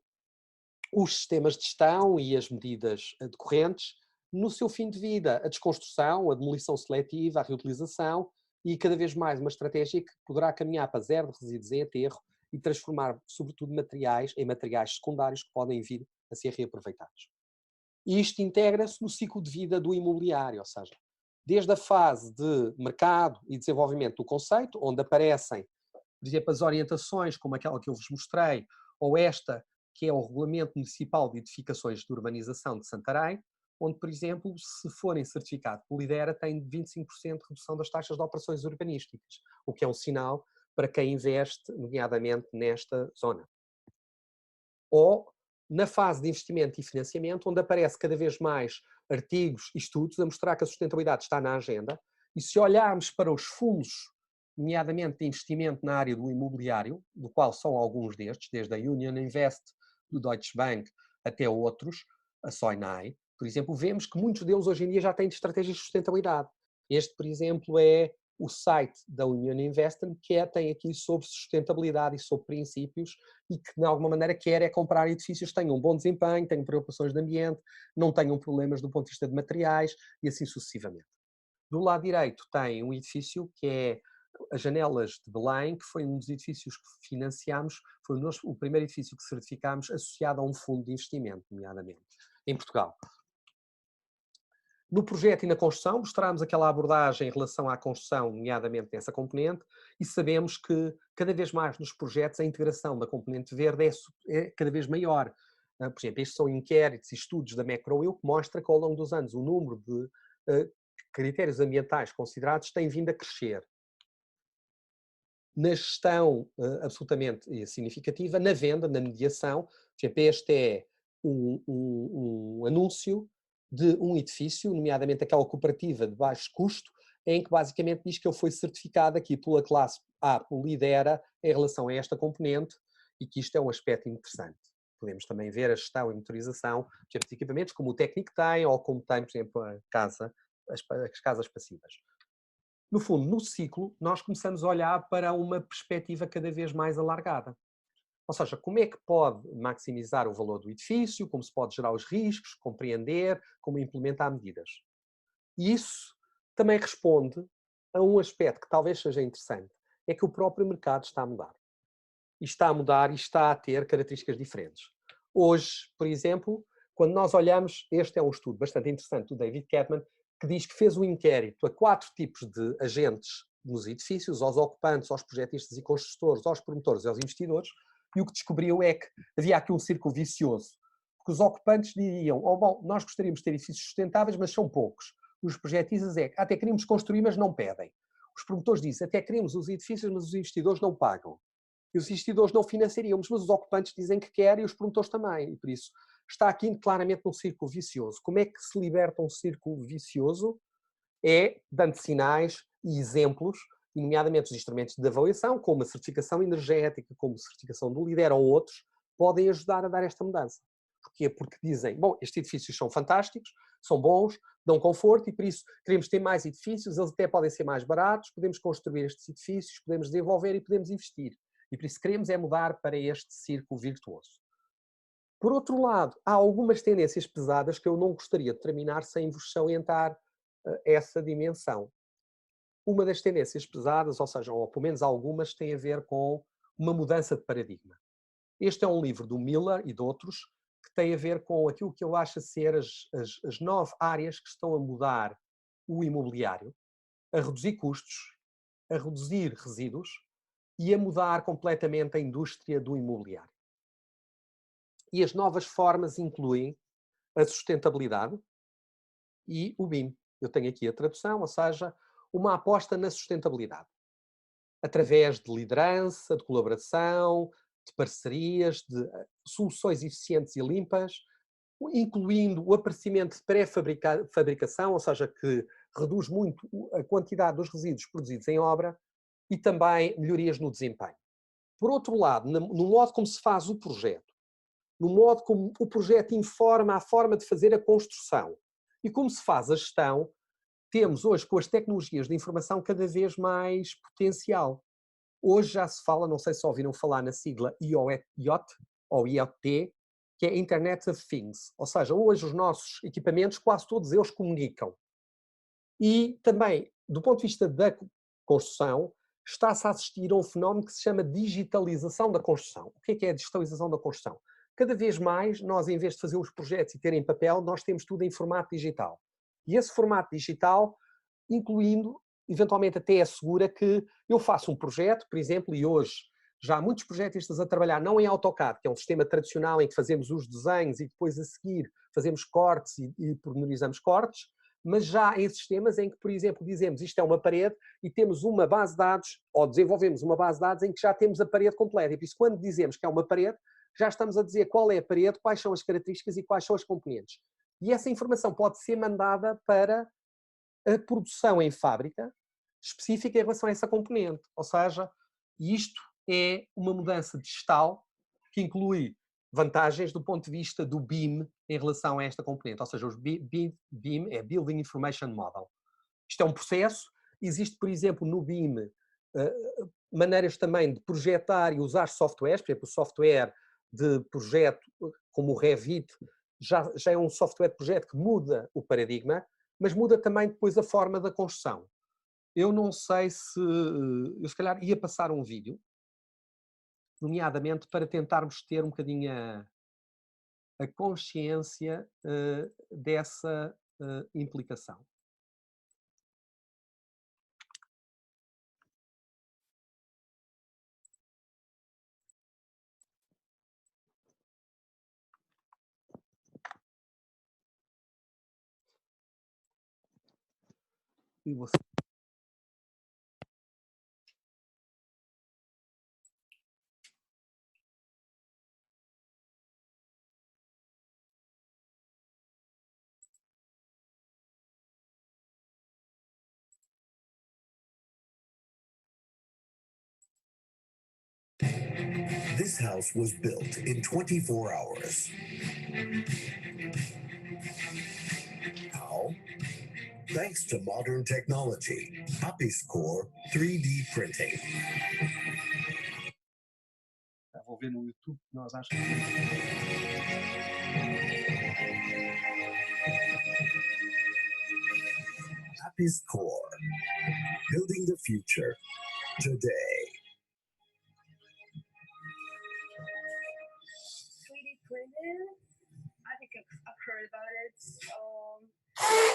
os sistemas de gestão e as medidas decorrentes no seu fim de vida, a desconstrução, a demolição seletiva, a reutilização e cada vez mais uma estratégia que poderá caminhar para zero de resíduos em aterro e transformar, sobretudo, materiais em materiais secundários que podem vir a ser reaproveitados. E isto integra-se no ciclo de vida do imobiliário, ou seja, desde a fase de mercado e desenvolvimento do conceito, onde aparecem, por exemplo, as orientações, como aquela que eu vos mostrei, ou esta, que é o Regulamento Municipal de Edificações de Urbanização de Santarém, onde, por exemplo, se forem certificados pelo Lidera, tem 25% de redução das taxas de operações urbanísticas, o que é um sinal para quem investe, nomeadamente, nesta zona. Ou na fase de investimento e financiamento, onde aparece cada vez mais artigos e estudos a mostrar que a sustentabilidade está na agenda, e se olharmos para os fundos, nomeadamente de investimento na área do imobiliário, do qual são alguns destes, desde a Union Invest, do Deutsche Bank, até outros, a Soinai, por exemplo, vemos que muitos deles hoje em dia já têm estratégias de sustentabilidade. Este, por exemplo, é o site da Union Investment, que tem aqui sobre sustentabilidade e sobre princípios, e que de alguma maneira quer é comprar edifícios que tenham um bom desempenho, tenham preocupações de ambiente, não tenham problemas do ponto de vista de materiais e assim sucessivamente. Do lado direito tem um edifício que é as Janelas de Belém, que foi um dos edifícios que financiámos, foi o primeiro edifício que certificámos associado a um fundo de investimento, nomeadamente, em Portugal. No projeto e na construção, mostramos aquela abordagem em relação à construção, nomeadamente nessa componente, e sabemos que cada vez mais nos projetos a integração da componente verde é cada vez maior. Por exemplo, estes são inquéritos e estudos da Macro-EU que mostra que ao longo dos anos o número de critérios ambientais considerados tem vindo a crescer. Na gestão absolutamente significativa, na venda, na mediação, por exemplo, este é um anúncio de um edifício, nomeadamente aquela cooperativa de baixo custo, em que basicamente diz que ele foi certificado aqui pela classe A, pelo Lidera, em relação a esta componente, e que isto é um aspecto interessante. Podemos também ver a gestão e monitorização de equipamentos, como o técnico tem, ou como tem, por exemplo, as casas passivas. No fundo, no ciclo, nós começamos a olhar para uma perspectiva cada vez mais alargada. Ou seja, como é que pode maximizar o valor do edifício, como se pode gerar os riscos, compreender, como implementar medidas. E isso também responde a um aspecto que talvez seja interessante, é que o próprio mercado está a mudar. E está a mudar e está a ter características diferentes. Hoje, por exemplo, quando nós olhamos, este é um estudo bastante interessante do David Catman, que diz que fez um inquérito a 4 tipos de agentes nos edifícios, aos ocupantes, aos projetistas e construtores, aos promotores e aos investidores, e o que descobriu é que havia aqui um círculo vicioso, porque os ocupantes diriam, bom, nós gostaríamos de ter edifícios sustentáveis, mas são poucos. Os projetistas até queremos construir, mas não pedem. Os promotores dizem, até queremos os edifícios, mas os investidores não pagam. E os investidores não financiariam, mas os ocupantes dizem que querem e os promotores também. E por isso está aqui claramente num círculo vicioso. Como é que se liberta um círculo vicioso? É dando sinais e exemplos, nomeadamente os instrumentos de avaliação, como a certificação energética, como a certificação do Lidera ou outros, podem ajudar a dar esta mudança. Porquê? Porque dizem, bom, estes edifícios são fantásticos, são bons, dão conforto e por isso queremos ter mais edifícios, eles até podem ser mais baratos, podemos construir estes edifícios, podemos desenvolver e podemos investir. E por isso queremos é mudar para este círculo virtuoso. Por outro lado, há algumas tendências pesadas que eu não gostaria de terminar sem vos salientar essa dimensão. Uma das tendências pesadas, ou seja, ou pelo menos algumas, tem a ver com uma mudança de paradigma. Este é um livro do Miller e de outros que tem a ver com aquilo que eu acho ser as 9 áreas que estão a mudar o imobiliário, a reduzir custos, a reduzir resíduos e a mudar completamente a indústria do imobiliário. E as novas formas incluem a sustentabilidade e o BIM. Eu tenho aqui a tradução, ou seja, uma aposta na sustentabilidade, através de liderança, de colaboração, de parcerias, de soluções eficientes e limpas, incluindo o aparecimento de pré-fabricação, ou seja, que reduz muito a quantidade dos resíduos produzidos em obra, e também melhorias no desempenho. Por outro lado, no modo como se faz o projeto, no modo como o projeto informa a forma de fazer a construção e como se faz a gestão, temos hoje, com as tecnologias de informação, cada vez mais potencial. Hoje já se fala, não sei se ouviram falar na sigla IoT, ou IoT, que é Internet of Things. Ou seja, hoje os nossos equipamentos, quase todos eles comunicam. E também, do ponto de vista da construção, está-se a assistir a um fenómeno que se chama digitalização da construção. O que é a digitalização da construção? Cada vez mais, nós, em vez de fazer os projetos e terem papel, nós temos tudo em formato digital. E esse formato digital, incluindo, eventualmente até assegura que eu faço um projeto, por exemplo, e hoje já há muitos projetistas a trabalhar não em AutoCAD, que é um sistema tradicional em que fazemos os desenhos e depois a seguir fazemos cortes e pormenorizamos cortes, mas já em sistemas em que, por exemplo, dizemos isto é uma parede e temos uma base de dados, ou desenvolvemos uma base de dados em que já temos a parede completa. E por isso, quando dizemos que é uma parede, já estamos a dizer qual é a parede, quais são as características e quais são as componentes. E essa informação pode ser mandada para a produção em fábrica específica em relação a essa componente. Ou seja, isto é uma mudança digital que inclui vantagens do ponto de vista do BIM em relação a esta componente. Ou seja, o BIM é Building Information Model. Isto é um processo. Existe, por exemplo, no BIM, maneiras também de projetar e usar softwares. Por exemplo, o software de projeto, como o Revit, já é um software de projeto que muda o paradigma, mas muda também depois a forma da construção. Eu não sei se... Eu se calhar ia passar um vídeo, nomeadamente para tentarmos ter um bocadinho a consciência dessa implicação. E você... This house was built in 24 hours. How? Thanks to modern technology, Apiscore 3D printing. Vou ver no YouTube, nós achamos. Apiscore, building the future today. 3D printing. I think I've heard about it,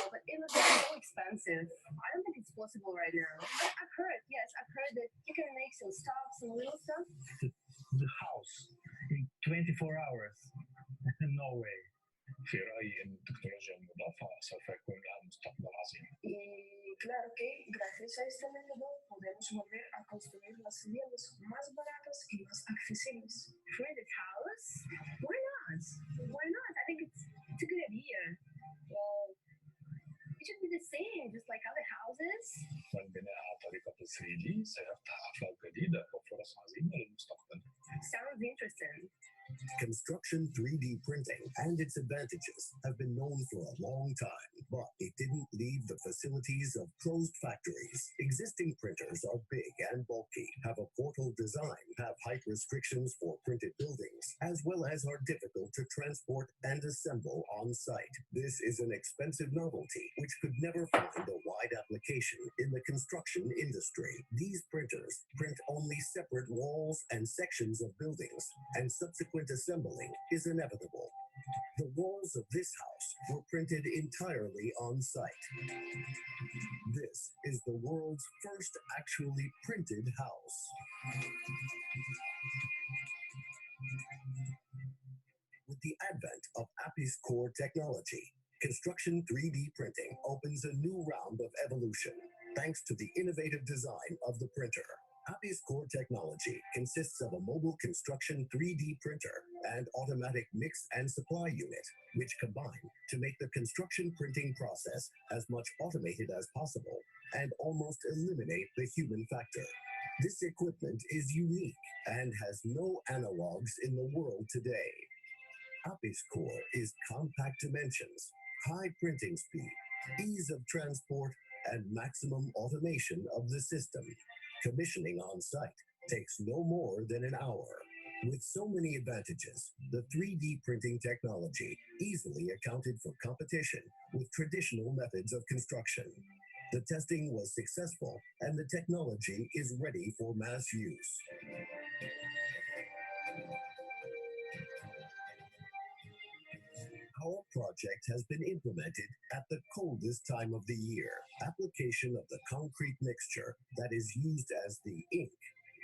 but it was so expensive. I don't think it's possible right now. I've heard, yes, I've heard that you can make some stuff, some little stuff. The house in 24 hours. No way. في رأيي أن التكنولوجيا المضافة سوف يكون لها مستقبل عظيم. E claro que gracias a este método podemos volver a construir las viviendas más baratas y más accesibles. Printed house? Why not? Why not? I think it's a good idea. Well, it should be the same, just like other houses. والبناء على طريقة 3D سيفتح آفاق جديدة وفرص عظيمة للمستقبل. Sounds interesting. Construction 3D printing and its advantages have been known for a long time, but it didn't leave the facilities of closed factories. Existing printers are big and bulky, have a portal design, have height restrictions for printed buildings, as well as are difficult to transport and assemble on site. This is an expensive novelty which could never find a wide application in the construction industry. These printers print only separate walls and sections of buildings, and subsequent assembling is inevitable. The walls of this house were printed entirely on site. This is the world's first actually printed house. With the advent of Apis core technology, construction 3D printing opens a new round of evolution thanks to the innovative design of the printer. Apis core technology consists of a mobile construction 3D printer and automatic mix and supply unit, which combine to make the construction printing process as much automated as possible and almost eliminate the human factor. This equipment is unique and has no analogs in the world today. Apis core is compact dimensions, high printing speed, ease of transport, and maximum automation of the system. Commissioning on site takes no more than an hour. With so many advantages, the 3D printing technology easily accounted for competition with traditional methods of construction. The testing was successful and the technology is ready for mass use. Our project has been implemented at the coldest time of the year. Application of the concrete mixture that is used as the ink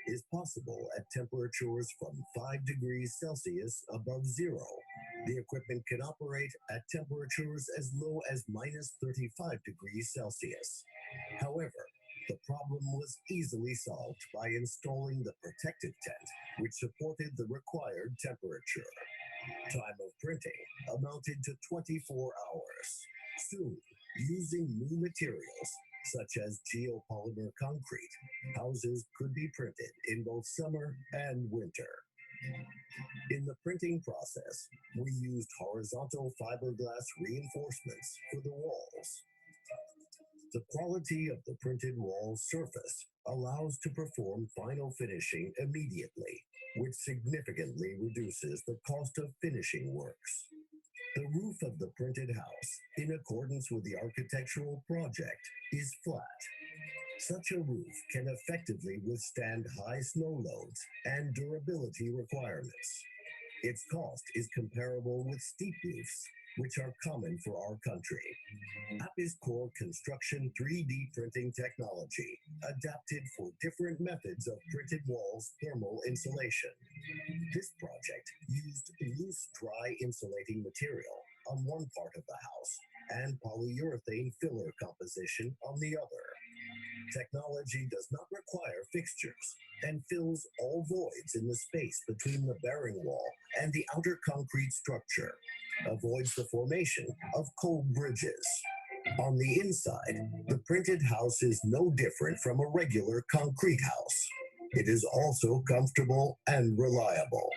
is possible at temperatures from 5 degrees Celsius above zero. The equipment can operate at temperatures as low as minus 35 degrees Celsius. However, the problem was easily solved by installing the protective tent, which supported the required temperature. Time of printing amounted to 24 hours. Soon, using new materials, such as geopolymer concrete, houses could be printed in both summer and winter. In the printing process, we used horizontal fiberglass reinforcements for the walls. The quality of the printed wall surface allows to perform final finishing immediately, which significantly reduces the cost of finishing works. The roof of the printed house, in accordance with the architectural project, is flat. Such a roof can effectively withstand high snow loads and durability requirements. Its cost is comparable with steep roofs, which are common for our country. Apis core construction 3D printing technology, adapted for different methods of printed walls thermal insulation. This project used loose dry insulating material on one part of the house and polyurethane filler composition on the other. Technology does not require fixtures and fills all voids in the space between the bearing wall and the outer concrete structure, avoids the formation of cold bridges. On the inside, the printed house is no different from a regular concrete house. It is also comfortable and reliable.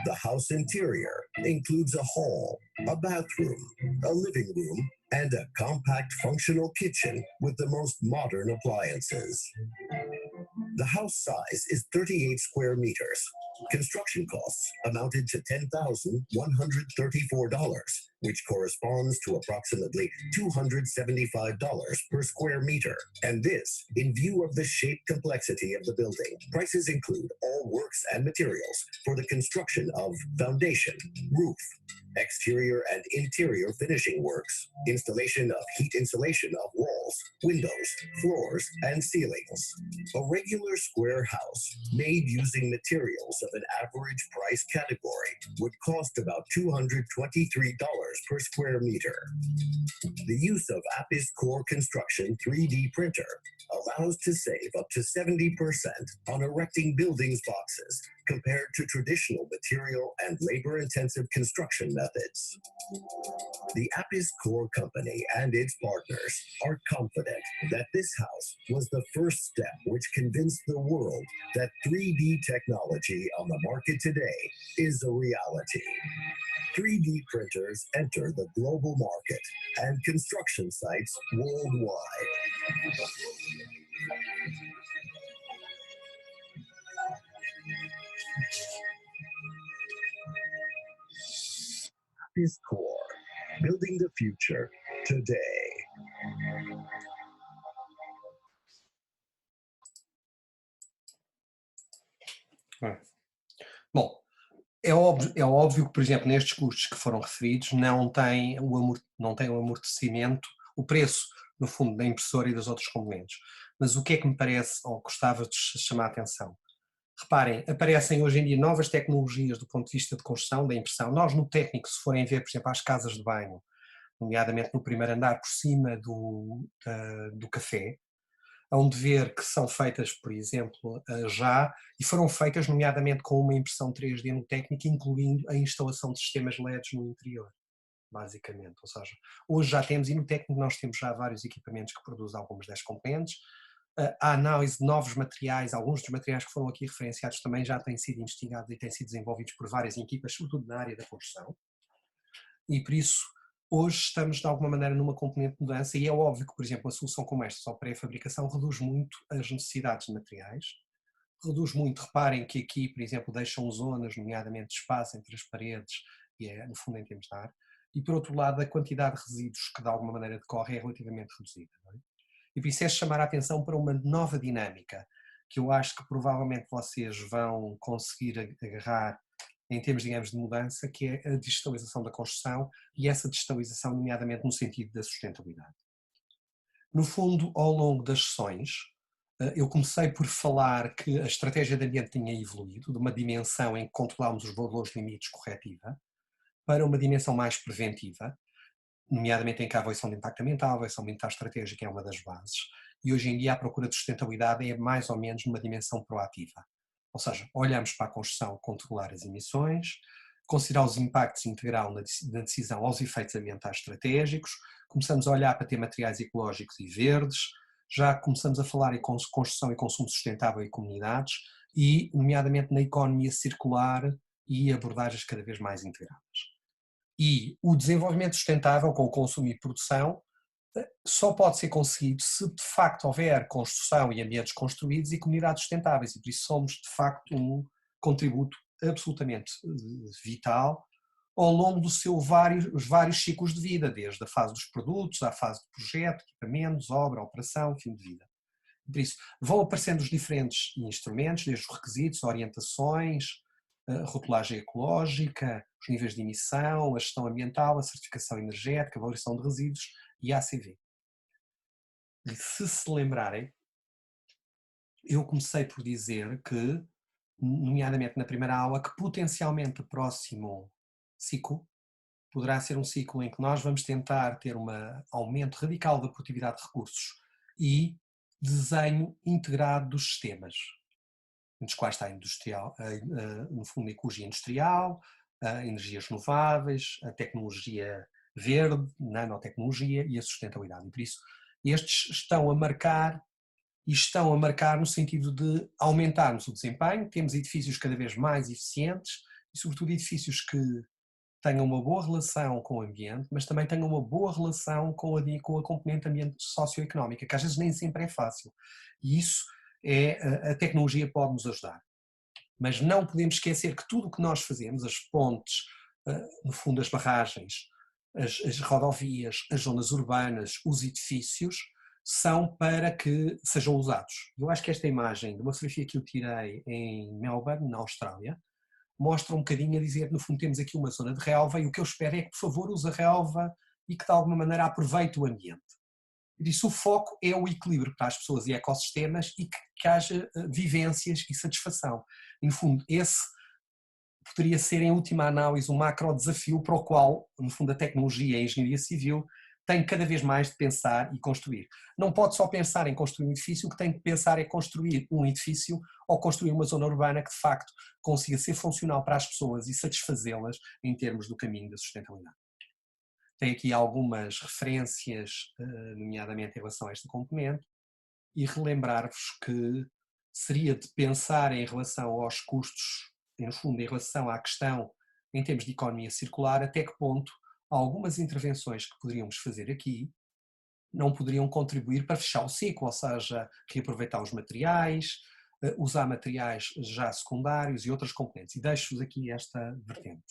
The house interior includes a hall, a bathroom, a living room, and a compact functional kitchen with the most modern appliances. The house size is 38 square meters. Construction costs amounted to $10,134, which corresponds to approximately $275 per square meter. And this, in view of the shape complexity of the building. Prices include all works and materials for the construction of foundation, roof, exterior and interior finishing works, installation of heat insulation of walls, windows, floors, and ceilings. A regular square house made using materials of an average price category would cost about $223 per square meter. The use of Apis core construction 3D printer allows to save up to 70% on erecting buildings boxes compared to traditional material and labor-intensive construction methods. The Apis core company and its partners are confident that this house was the first step which convinced the world that 3D technology on the market today is a reality. 3D printers enter the global market and construction sites worldwide. Apis core, building the future today. Bom, é óbvio que, por exemplo, nestes custos que foram referidos, não tem o amortecimento, o preço, no fundo, da impressora e dos outros componentes. Mas o que é que me parece, ou gostava de chamar a atenção? Reparem, aparecem hoje em dia novas tecnologias do ponto de vista de construção, da impressão. Nós no técnico, se forem ver, por exemplo, as casas de banho, nomeadamente no primeiro andar por cima do café, onde ver que são feitas, por exemplo, já, e foram feitas nomeadamente com uma impressão 3D no técnico, incluindo a instalação de sistemas LEDs no interior, basicamente. Ou seja, hoje já temos, e no técnico nós temos já vários equipamentos que produzem algumas das componentes. A análise de novos materiais, alguns dos materiais que foram aqui referenciados também já têm sido investigados e têm sido desenvolvidos por várias equipas, sobretudo na área da construção. E por isso, hoje estamos de alguma maneira numa componente de mudança e é óbvio que, por exemplo, uma solução como esta, só pré-fabricação, reduz muito as necessidades de materiais, reduz muito, reparem que aqui, por exemplo, deixam zonas, nomeadamente de espaço entre as paredes, e é, no fundo, em termos de ar, e por outro lado, a quantidade de resíduos que de alguma maneira decorre é relativamente reduzida. Não é? E por isso é chamar a atenção para uma nova dinâmica, que eu acho que provavelmente vocês vão conseguir agarrar em termos, digamos, de mudança, que é a digitalização da construção e essa digitalização, nomeadamente no sentido da sustentabilidade. No fundo, ao longo das sessões, eu comecei por falar que a estratégia de ambiente tinha evoluído de uma dimensão em que controlamos os valores limites corretiva para uma dimensão mais preventiva, nomeadamente em que a avaliação de impacto ambiental, a avaliação ambiental estratégica é uma das bases, e hoje em dia a procura de sustentabilidade é mais ou menos numa dimensão proativa. Ou seja, olhamos para a construção, controlar as emissões, considerar os impactos integral na decisão aos efeitos ambientais estratégicos, começamos a olhar para ter materiais ecológicos e verdes, já começamos a falar em construção e consumo sustentável em comunidades e, nomeadamente, na economia circular e abordagens cada vez mais integradas. E o desenvolvimento sustentável com o consumo e produção só pode ser conseguido se de facto houver construção e ambientes construídos e comunidades sustentáveis, e por isso somos de facto um contributo absolutamente vital ao longo dos vários ciclos de vida, desde a fase dos produtos, à fase do projeto, equipamentos, obra, operação, fim de vida. Por isso, vão aparecendo os diferentes instrumentos, desde os requisitos, orientações, a rotulagem ecológica, os níveis de emissão, a gestão ambiental, a certificação energética, a valoração de resíduos e a ACV. E se lembrarem, eu comecei por dizer que, nomeadamente na primeira aula, que potencialmente o próximo ciclo poderá ser um ciclo em que nós vamos tentar ter um aumento radical da produtividade de recursos e desenho integrado dos sistemas, entre os quais está no fundo, a ecologia industrial, energias renováveis, a tecnologia verde, nanotecnologia e a sustentabilidade. E por isso, estes estão a marcar no sentido de aumentarmos o desempenho, temos edifícios cada vez mais eficientes e, sobretudo, edifícios que tenham uma boa relação com o ambiente, mas também tenham uma boa relação com a componente ambiente socioeconómica, que às vezes nem sempre é fácil. E isso a tecnologia pode nos ajudar. Mas não podemos esquecer que tudo o que nós fazemos, as pontes, no fundo as barragens, as rodovias, as zonas urbanas, os edifícios, são para que sejam usados. Eu acho que esta imagem de uma fotografia que eu tirei em Melbourne, na Austrália, mostra um bocadinho a dizer, no fundo temos aqui uma zona de relva e o que eu espero é que, por favor, use a relva e que de alguma maneira aproveite o ambiente. Por isso o foco é o equilíbrio para as pessoas e ecossistemas e que haja vivências e satisfação. E, no fundo, esse poderia ser, em última análise, um macro desafio para o qual, no fundo, a tecnologia e a engenharia civil tem cada vez mais de pensar e construir. Não pode só pensar em construir um edifício, o que tem que pensar é construir um edifício ou construir uma zona urbana que, de facto, consiga ser funcional para as pessoas e satisfazê-las em termos do caminho da sustentabilidade. Tem aqui algumas referências, nomeadamente em relação a esta componente, e relembrar-vos que seria de pensar em relação aos custos, no fundo, em relação à questão em termos de economia circular, até que ponto algumas intervenções que poderíamos fazer aqui não poderiam contribuir para fechar o ciclo, ou seja, reaproveitar os materiais, usar materiais já secundários e outras componentes. E deixo-vos aqui esta vertente.